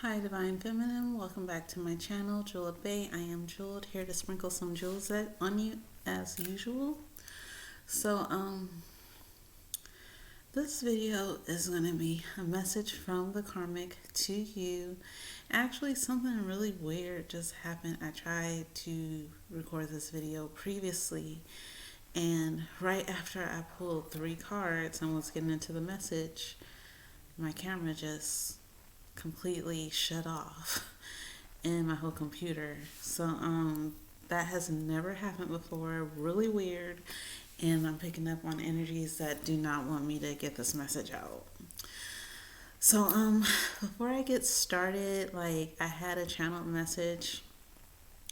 Hi, Divine Feminine. Welcome back to my channel, Jewel Bay. I am Jewel, here to sprinkle some jewels on you as usual. So, this video is going to be a message from the Karmic to you. Actually, something really weird just happened. I tried to record this video previously, and right after I pulled 3 cards and was getting into the message, my camera just completely shut off in my whole computer. So that has never happened before. Really weird. And I'm picking up on energies that do not want me to get this message out. So before I get started, I had a channeled message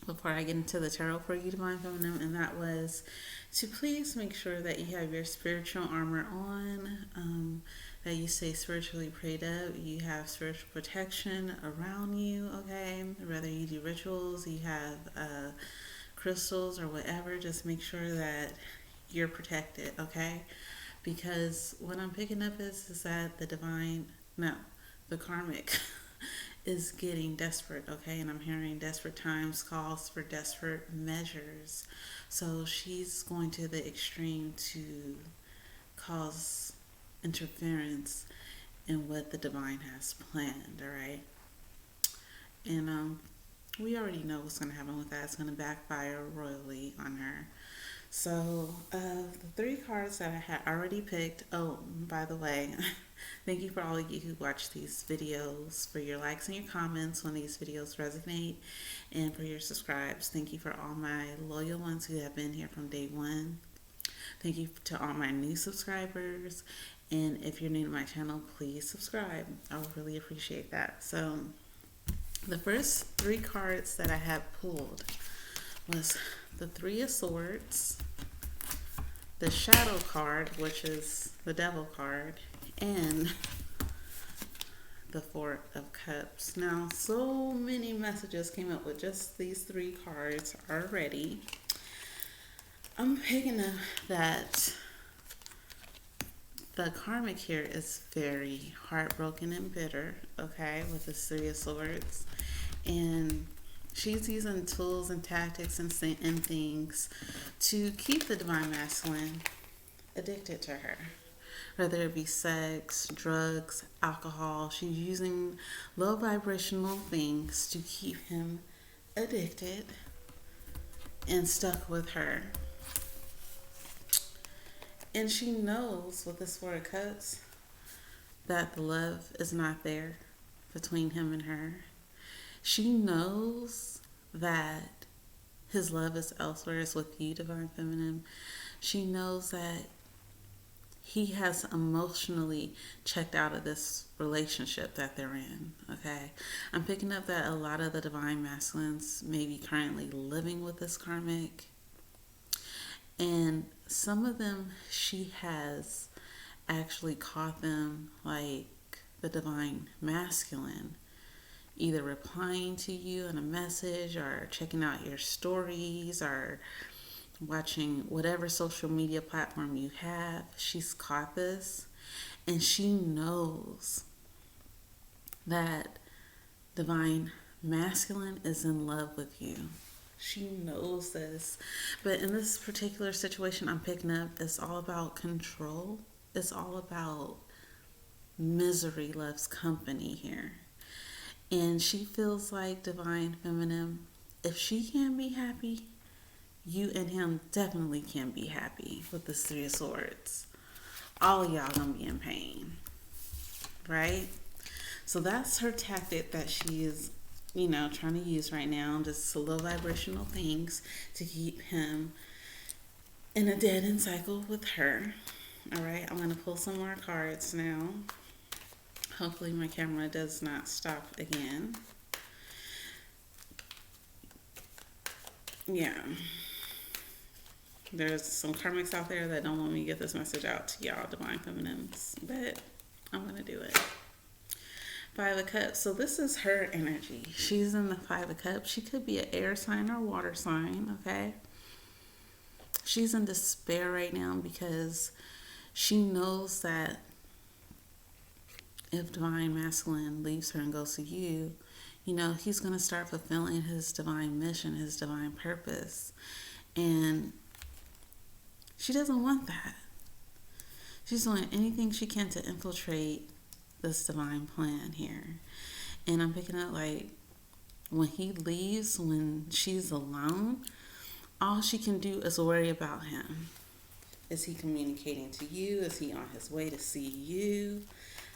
before I get into the tarot for you, Divine Feminine, and that was to please make sure that you have your spiritual armor on, that you stay spiritually prayed up, you have spiritual protection around you, okay? Whether you do rituals, you have crystals or whatever, just make sure that you're protected, okay? Because what I'm picking up is that the karmic is getting desperate, okay? And I'm hearing desperate times calls for desperate measures. So she's going to the extreme to cause interference in what the divine has planned, all right? And we already know what's going to happen with that. It's going to backfire royally on her. So, the 3 cards that I had already picked. Oh, by the way, thank you for all of you who watch these videos, for your likes and your comments when these videos resonate, and for your subscribes. Thank you for all my loyal ones who have been here from day one. Thank you to all my new subscribers. And if you're new to my channel, please subscribe. I would really appreciate that. So, the first 3 cards that I had pulled was the 3 of Swords, the Shadow card, which is the Devil card, and the 4 of Cups. Now, so many messages came up with just these 3 cards already. I'm picking up that the karmic here is very heartbroken and bitter, okay, with this 3 of Swords. And she's using tools and tactics and things to keep the divine masculine addicted to her. Whether it be sex, drugs, alcohol, she's using low vibrational things to keep him addicted and stuck with her. And she knows with this 4 of Cups that the love is not there between him and her. She knows that his love is elsewhere, is with you, Divine Feminine. She knows that he has emotionally checked out of this relationship that they're in, okay? I'm picking up that a lot of the Divine Masculines may be currently living with this karmic. And some of them, she has actually caught them, like the Divine Masculine, either replying to you in a message or checking out your stories or watching whatever social media platform you have. She's caught this, and she knows that Divine Masculine is in love with you. She knows this. But in this particular situation I'm picking up, it's all about control. It's all about misery loves company here. And she feels like, Divine Feminine, if she can't be happy, you and him definitely can be happy with this 3 of Swords. All of y'all gonna be in pain, right? So that's her tactic that she is, trying to use right now. Just low vibrational things to keep him in a dead end cycle with her. All right, I'm gonna pull some more cards now. Hopefully my camera does not stop again. Yeah. There's some karmics out there that don't want me to get this message out to y'all, Divine Feminines, but I'm going to do it. 5 of Cups. So this is her energy. She's in the 5 of Cups. She could be an air sign or water sign, okay? She's in despair right now because she knows that if divine masculine leaves her and goes to you, he's going to start fulfilling his divine mission, his divine purpose. And she doesn't want that. She's doing anything she can to infiltrate this divine plan here. And I'm picking up like when he leaves, when she's alone, all she can do is worry about him. Is he communicating to you? Is he on his way to see you?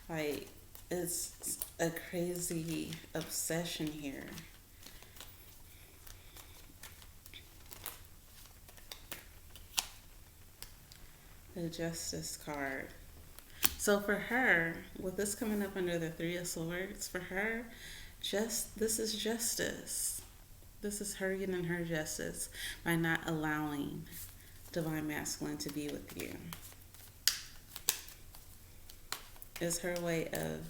Like, it's a crazy obsession here. The Justice card. So for her, with this coming up under the Three of Swords, for her, this is justice. This is her getting her justice by not allowing divine masculine to be with you. It's her way of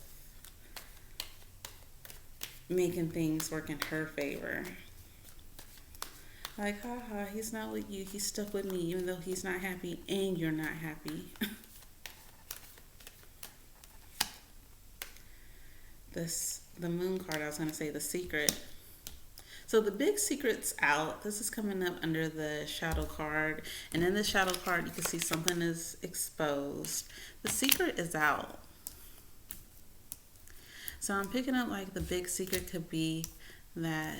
making things work in her favor. Like, haha, he's not with you. He's stuck with me, even though he's not happy and you're not happy. The Moon card, I was going to say the Secret. So the big secret's out. This is coming up under the Shadow card. And in the Shadow card, you can see something is exposed. The secret is out. So I'm picking up like the big secret could be that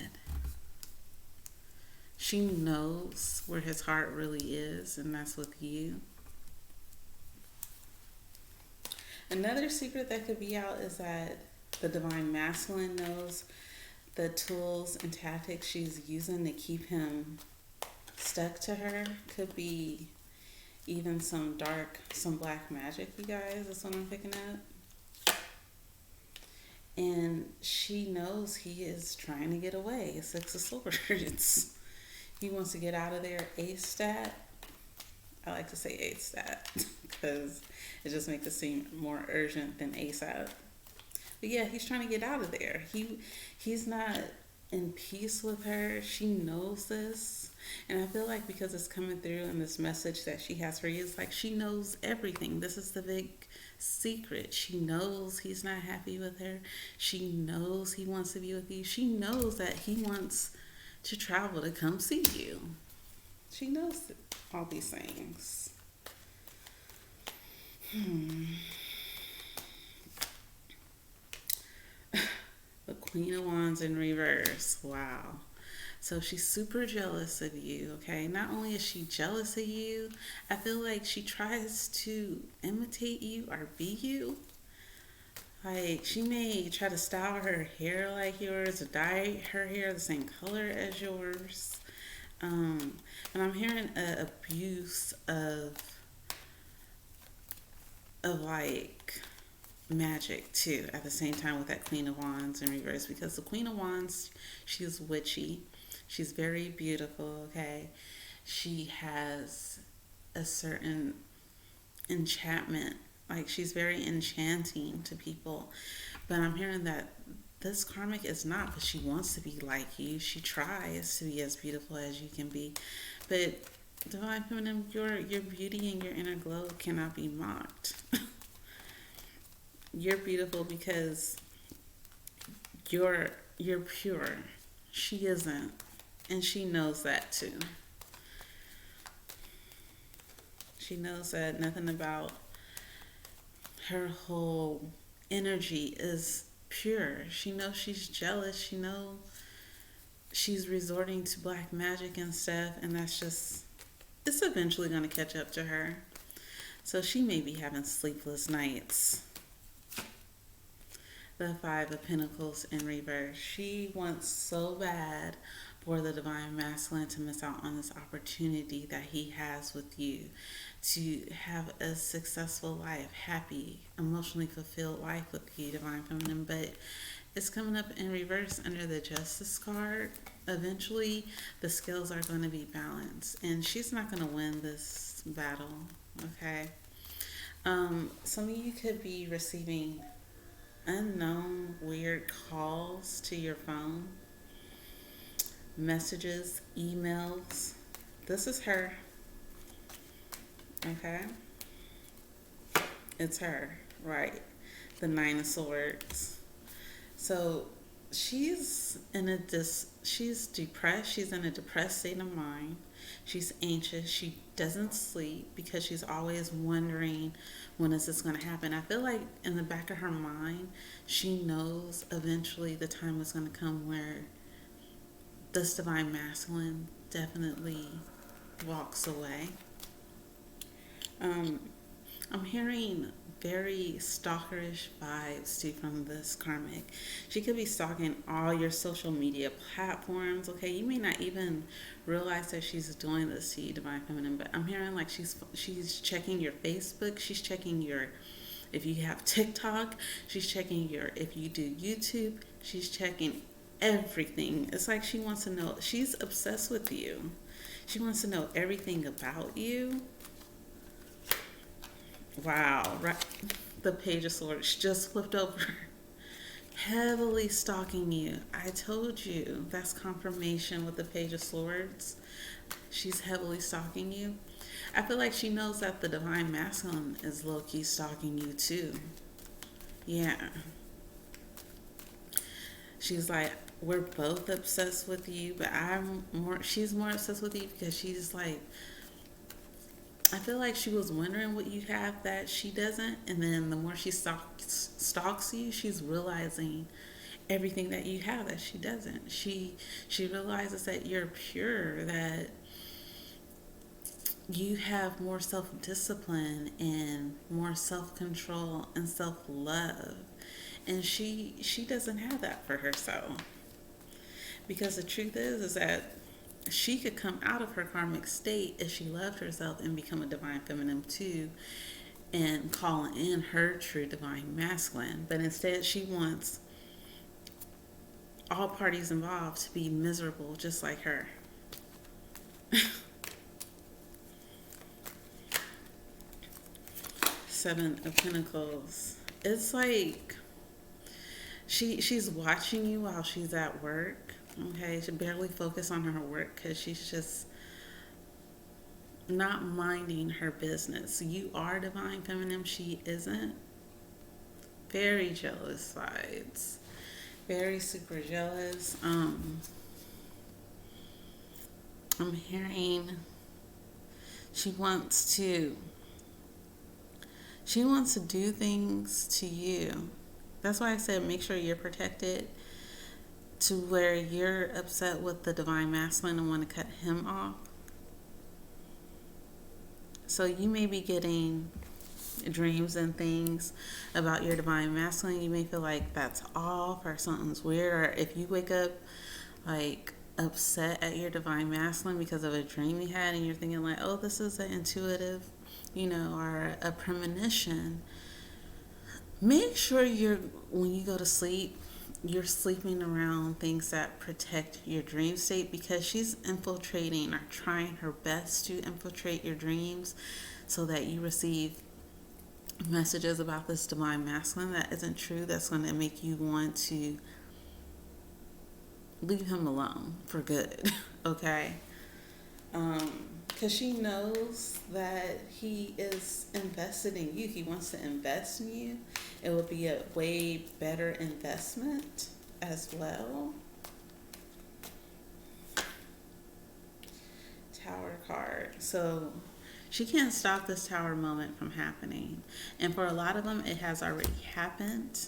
she knows where his heart really is, and that's with you. Another secret that could be out is that the divine masculine knows the tools and tactics she's using to keep him stuck to her. Could be even some black magic, you guys. That's what I'm picking up. And she knows he is trying to get away. Six of Swords. He wants to get out of there ASAP. I like to say ASAP because it just makes it seem more urgent than ASAP. But yeah, he's trying to get out of there. He's not in peace with her. She knows this. And I feel like because it's coming through in this message that she has for you, it's like she knows everything. This is the big secret. She knows he's not happy with her. She knows he wants to be with you. She knows that he wants to travel to come see you. She knows all these things. The Queen of Wands in reverse. Wow. So she's super jealous of you, okay? Not only is she jealous of you, I feel like she tries to imitate you or be you. Like, she may try to style her hair like yours or dye her hair the same color as yours. And I'm hearing an abuse of like magic too at the same time with that Queen of Wands in reverse, because the Queen of Wands, she's witchy. She's very beautiful, okay? She has a certain enchantment. Like, she's very enchanting to people. But I'm hearing that this karmic is not, but she wants to be like you. She tries to be as beautiful as you can be. But divine feminine, your beauty and your inner glow cannot be mocked. You're beautiful because you're pure. She isn't. And she knows that too. She knows that nothing about her whole energy is pure. She knows she's jealous. She knows she's resorting to black magic and stuff, and that's just, it's eventually going to catch up to her. So she may be having sleepless nights. The Five of Pentacles in reverse. She wants so bad for the divine masculine to miss out on this opportunity that he has with you to have a successful life, happy, emotionally fulfilled life with you, divine feminine. But it's coming up in reverse under the Justice card. Eventually the scales are going to be balanced, and she's not going to win this battle, okay? Some of you could be receiving unknown weird calls to your phone, messages, emails. This is her, okay? It's her, right? the Nine of Swords. So she's depressed. She's in a depressed state of mind. She's anxious. She doesn't sleep because she's always wondering when is this going to happen. I feel like in the back of her mind, she knows eventually the time is going to come where this divine masculine definitely walks away. Um, I'm hearing very stalkerish vibes too from this karmic. She could be stalking all your social media platforms. Okay, you may not even realize that she's doing this to you, divine feminine. But I'm hearing like she's checking your Facebook. She's checking your, if you have TikTok. She's checking your, if you do YouTube. She's checking everything. It's like she wants to know. She's obsessed with you. She wants to know everything about you. Wow, right. The Page of Swords just flipped over. Heavily stalking you. I told you. That's confirmation with the Page of Swords. She's heavily stalking you. I feel like she knows that the divine masculine is low-key stalking you too. Yeah. She's like, we're both obsessed with you, but she's more obsessed with you because she's like, I feel like she was wondering what you have that she doesn't, and then the more she stalks you, she's realizing everything that you have that she doesn't. She realizes that you're pure, that you have more self-discipline and more self-control and self-love, and she doesn't have that for herself. Because the truth is that she could come out of her karmic state if she loved herself and become a divine feminine too, and call in her true divine masculine. But instead, she wants all parties involved to be miserable just like her. Seven of Pentacles. It's like she's watching you while she's at work. Okay, she barely focus on her work because she's just not minding her business. You are divine feminine, she isn't. Very jealous vibes. Very super jealous. I'm hearing she wants to do things to you. That's why I said make sure you're protected, to where you're upset with the divine masculine and want to cut him off. So you may be getting dreams and things about your divine masculine. You may feel like that's off or something's weird, or if you wake up like upset at your divine masculine because of a dream you had and you're thinking like, oh, this is an intuitive, or a premonition, make sure when you go to sleep, you're sleeping around things that protect your dream state, because she's infiltrating or trying her best to infiltrate your dreams so that you receive messages about this divine masculine that isn't true, that's going to make you want to leave him alone for good. Okay? Because she knows that he is invested in you. He wants to invest in you. It would be a way better investment as well. Tower card. So she can't stop this tower moment from happening. And for a lot of them, it has already happened.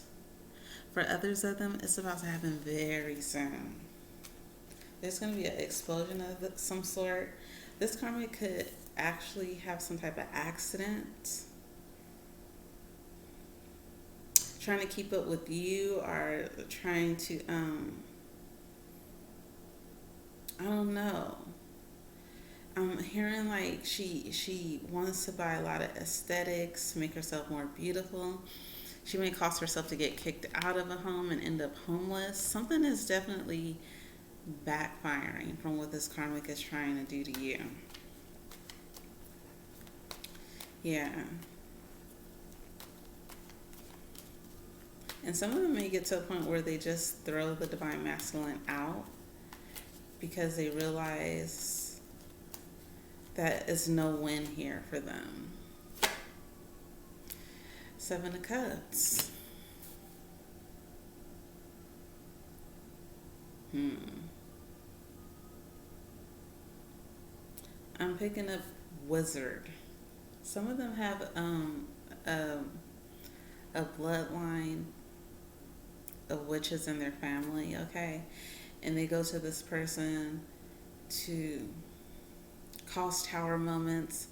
For others of them, it's about to happen very soon. There's going to be an explosion of some sort. This karmic could actually have some type of accident, trying to keep up with you, or trying to, I don't know. I'm hearing like she wants to buy a lot of aesthetics, make herself more beautiful. She may cause herself to get kicked out of a home and end up homeless. Something is definitely backfiring from what this karmic is trying to do to you. Yeah. And some of them may get to a point where they just throw the divine masculine out because they realize that it's no win here for them. Seven of Cups. Hmm. I'm picking up wizard. Some of them have a, a bloodline of witches in their family, okay? And they go to this person to cause tower moments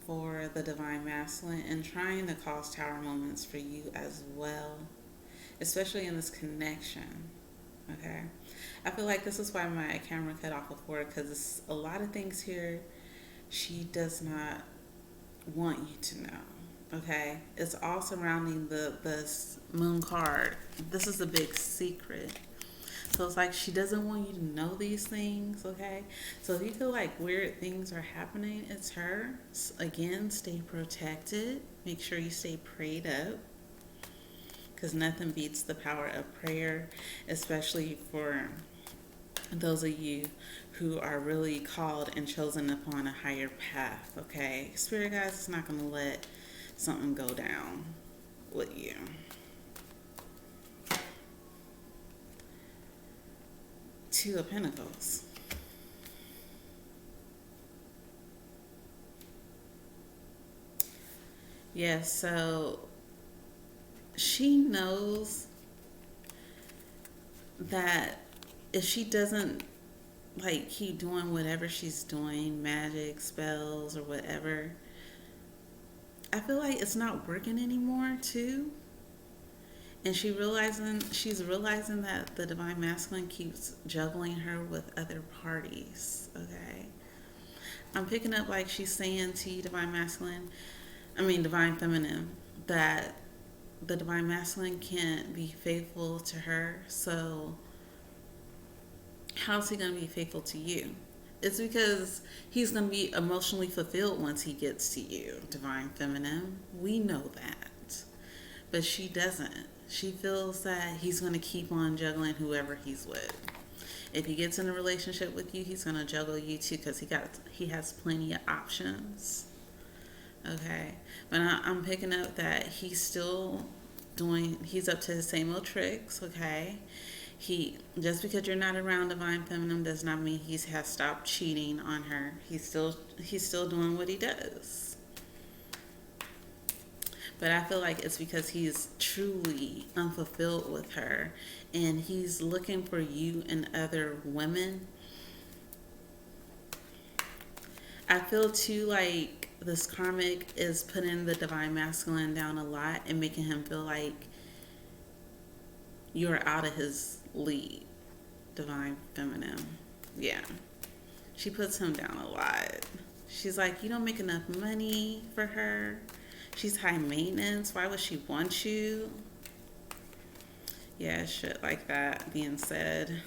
for the divine masculine and trying to cause tower moments for you as well, especially in this connection, okay? I feel like this is why my camera cut off before, because a lot of things here she does not want you to know. Okay, it's all surrounding the moon card. This is a big secret. So it's like she doesn't want you to know these things. Okay, so if you feel like weird things are happening, it's her. Again, stay protected. Make sure you stay prayed up, because nothing beats the power of prayer, especially for those of you who are really called and chosen upon a higher path. Okay, Spirit guys is not going to let something go down with you. Two of Pentacles. Yes, so she knows that if she doesn't like keep doing whatever she's doing, magic, spells, or whatever, I feel like it's not working anymore too. And she's realizing that the divine masculine keeps juggling her with other parties. Okay. I'm picking up like she's saying to you, divine feminine, that the divine masculine can't be faithful to her. So how's he going to be faithful to you? It's because he's going to be emotionally fulfilled once he gets to you, divine feminine. We know that. But she doesn't. She feels that he's going to keep on juggling whoever he's with. If he gets in a relationship with you, he's going to juggle you too, because he has plenty of options. Okay. But I'm picking up that he's up to his same old tricks. Okay. Just because you're not around divine feminine does not mean he has stopped cheating on her. He's still doing what he does. But I feel like it's because he's truly unfulfilled with her, and he's looking for you and other women. I feel too like this karmic is putting the divine masculine down a lot and making him feel like you're out of his league, divine feminine. Yeah. She puts him down a lot. She's like, you don't make enough money for her. She's high maintenance. Why would she want you? Yeah, shit like that being said.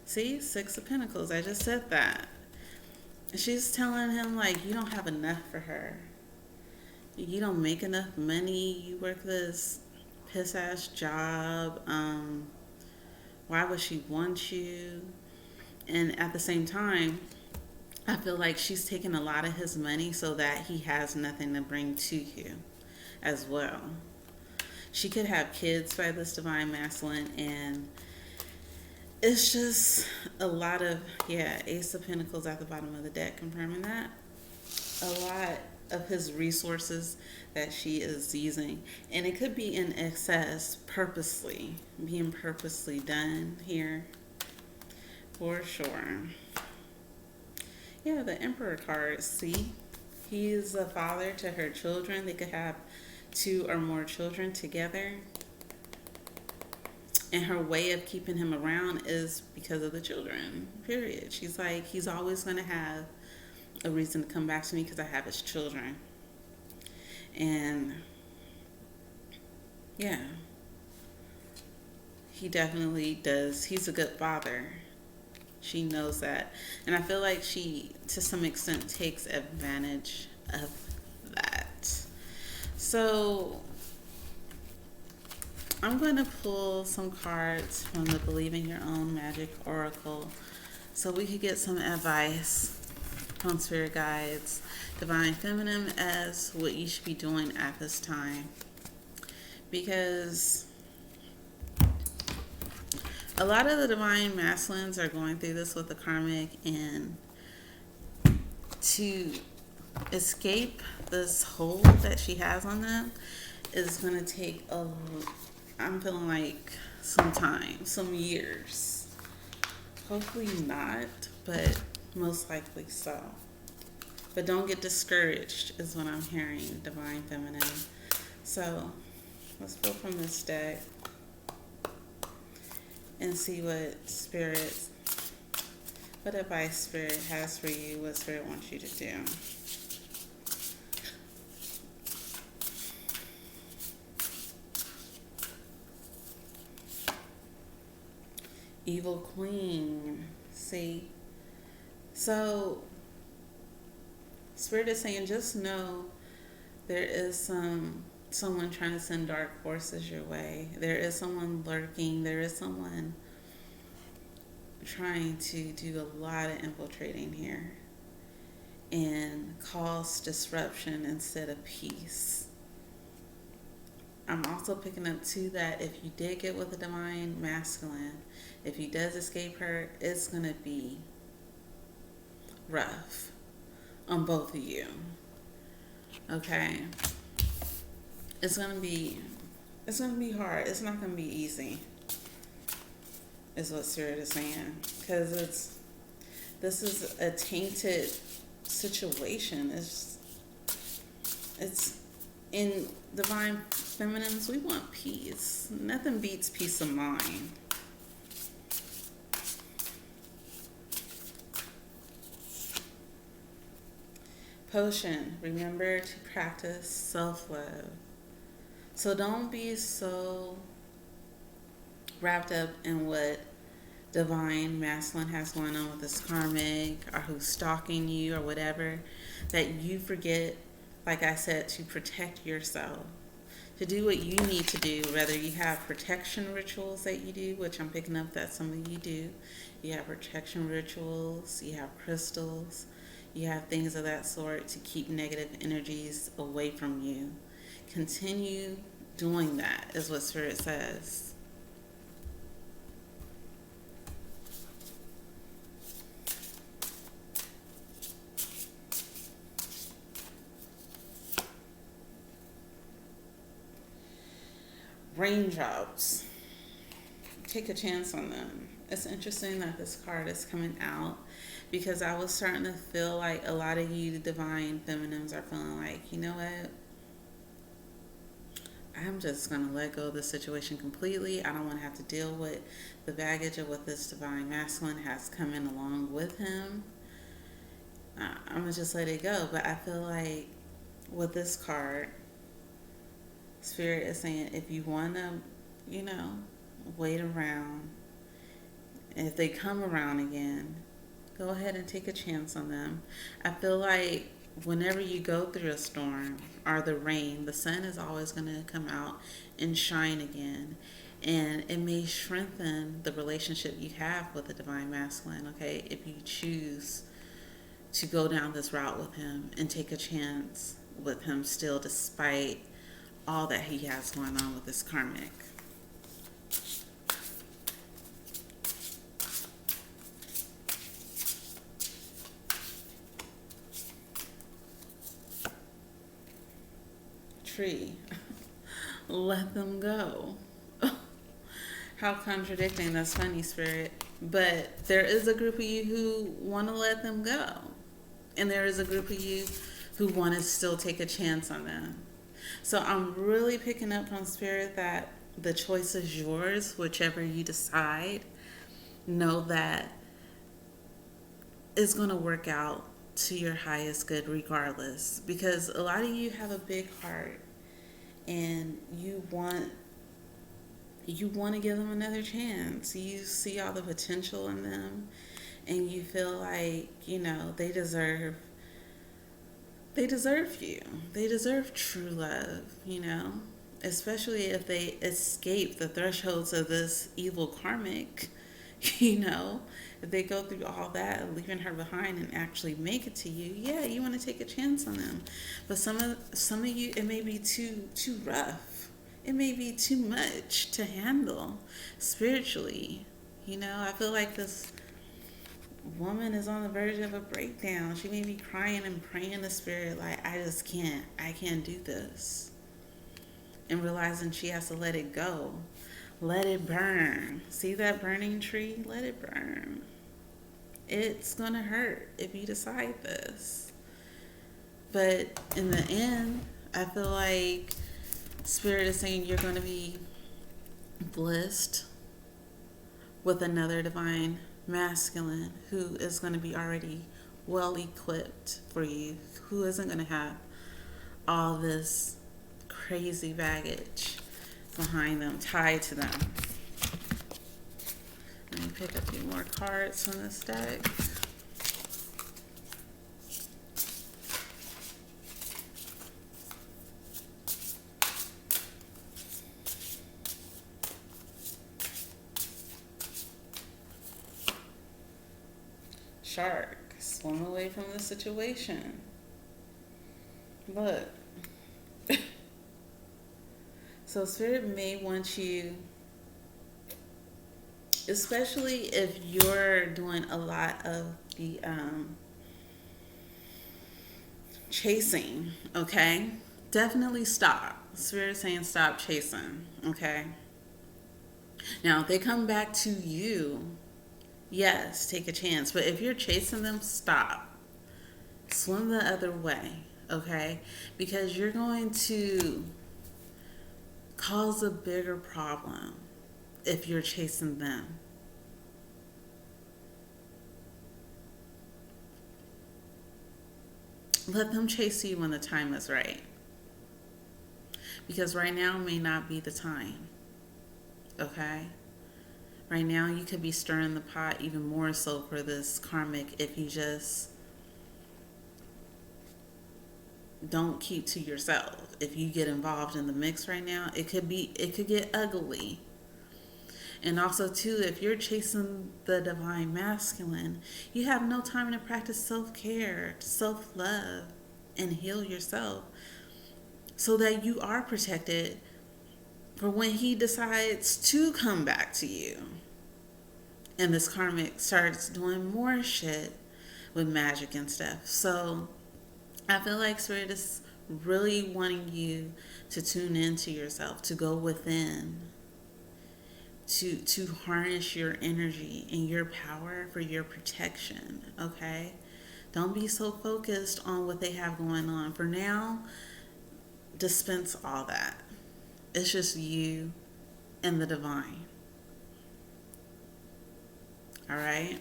See, Six of Pentacles. I just said that. She's telling him, like, you don't have enough for her. You don't make enough money. You work this piss-ass job. Why would she want you? And at the same time, I feel like she's taking a lot of his money so that he has nothing to bring to you as well. She could have kids by this divine masculine, and it's just a lot of, Ace of Pentacles at the bottom of the deck confirming that. A lot of his resources that she is using, and it could be in excess, being purposely done here for sure. Yeah, the Emperor card. See, he's a father to her children. They could have 2 or more children together. And her way of keeping him around is because of the children, period. She's like, he's always going to have a reason to come back to me because I have his children. And yeah, he definitely does. He's a good father. She knows that. And I feel like she, to some extent, takes advantage of that. So I'm going to pull some cards from the Believe in Your Own Magic Oracle so we could get some advice from spirit guides, divine feminine, as what you should be doing at this time. Because A lot of the divine masculines are going through this with the karmic, and to escape this hold that she has on them is going to take I'm feeling like some time, some years. Hopefully not, but most likely so. But don't get discouraged is what I'm hearing, divine feminine. So let's pull from this deck and see what advice Spirit has for you, what Spirit wants you to do. Evil Queen. See? So, Spirit is saying just know there is someone trying to send dark forces your way. There is someone lurking. There is someone trying to do a lot of infiltrating here and cause disruption instead of peace. I'm also picking up too that if you did get with a divine masculine, if he does escape her, it's going to be rough on both of you. Okay? It's going to be hard. It's not going to be easy. Is what Spirit is saying, because this is a tainted situation. It's in divine feminines, we want peace. Nothing beats peace of mind. Potion, remember to practice self-love. So don't be so wrapped up in what divine masculine has going on with this karmic or who's stalking you or whatever, that you forget, like I said, to protect yourself, to do what you need to do. Whether you have protection rituals that you do, which I'm picking up that some of you do. You have protection rituals, you have crystals, you have things of that sort to keep negative energies away from you. Continue doing that is what Spirit says. Raindrops. Take a chance on them. It's interesting that this card is coming out because I was starting to feel like a lot of you divine feminines are feeling like, you know what? I'm just going to let go of the situation completely. I don't want to have to deal with the baggage of what this divine masculine has come in along with him. I'm going to just let it go. But I feel like with this card, Spirit is saying if you want to, wait around, and if they come around again, go ahead and take a chance on them. I feel like whenever you go through a storm or the rain, the sun is always going to come out and shine again. And it may strengthen the relationship you have with the divine masculine, okay, if you choose to go down this route with him and take a chance with him still, despite all that he has going on with this karmic. Tree. Let them go. How contradicting. That's funny, Spirit. But there is a group of you who want to let them go. And there is a group of you who want to still take a chance on them. So I'm really picking up from Spirit that the choice is yours, whichever you decide. Know that it's going to work out to your highest good regardless. Because a lot of you have a big heart and you want to give them another chance. You see all the potential in them and you feel like, they deserve you. They deserve true love, especially if they escape the thresholds of this evil karmic, if they go through all that, leaving her behind and actually make it to you. Yeah, you want to take a chance on them. But some of you, it may be too rough. It may be too much to handle spiritually, You know, I feel like this woman is on the verge of a breakdown. She may be crying and praying to spirit like, I can't do this. And realizing she has to let it go. Let it burn. See that burning tree? Let it burn. It's going to hurt if you decide this. But in the end, I feel like Spirit is saying you're going to be blessed with another divine masculine who is going to be already well equipped for you, who isn't going to have all this crazy baggage behind them, tied to them. Let me pick a few more cards from this deck. Shark, swim away from the situation. Look. So Spirit may want you, especially if you're doing a lot of the chasing, okay? Definitely stop. Spirit saying stop chasing, okay? Now, if they come back to you, yes, take a chance. But if you're chasing them, stop. Swim the other way, okay? Because you're going to cause a bigger problem if you're chasing them. Let them chase you when the time is right. Because right now may not be the time, okay? Right now, you could be stirring the pot even more so for this karmic if you just don't keep to yourself. If you get involved in the mix right now, it could get ugly. And also, too, if you're chasing the divine masculine, you have no time to practice self-care, self-love, and heal yourself so that you are protected for when he decides to come back to you. And this karmic starts doing more shit with magic and stuff. So I feel like Spirit is really wanting you to tune into yourself, to go within, to harness your energy and your power for your protection, okay? Don't be so focused on what they have going on. For now, dispense all that. It's just you and the divine. All right?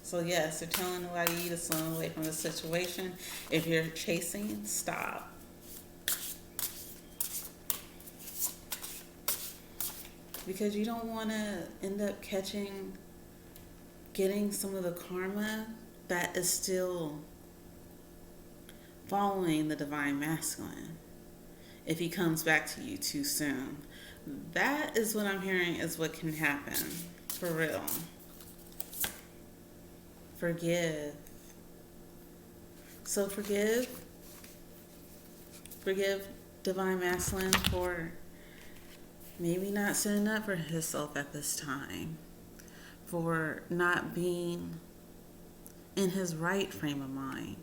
So yes, they're telling you to swim away from the situation. If you're chasing, stop. Because you don't want to end up getting some of the karma that is still following the divine masculine if he comes back to you too soon. That is what I'm hearing is what can happen. For real. Forgive. So forgive divine masculine for maybe not standing up for himself at this time, for not being in his right frame of mind,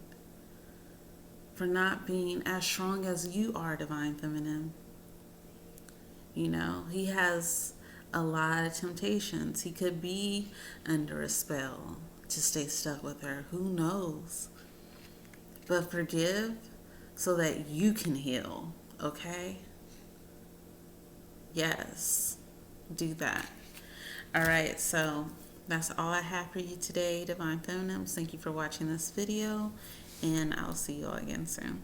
for not being as strong as you are, divine feminine. You know, he has a lot of temptations. He could be under a spell to stay stuck with her. Who knows? But forgive so that you can heal, okay? Yes, do that. All right, so that's all I have for you today, Divine Feminines. Thank you for watching this video, and I'll see you all again soon.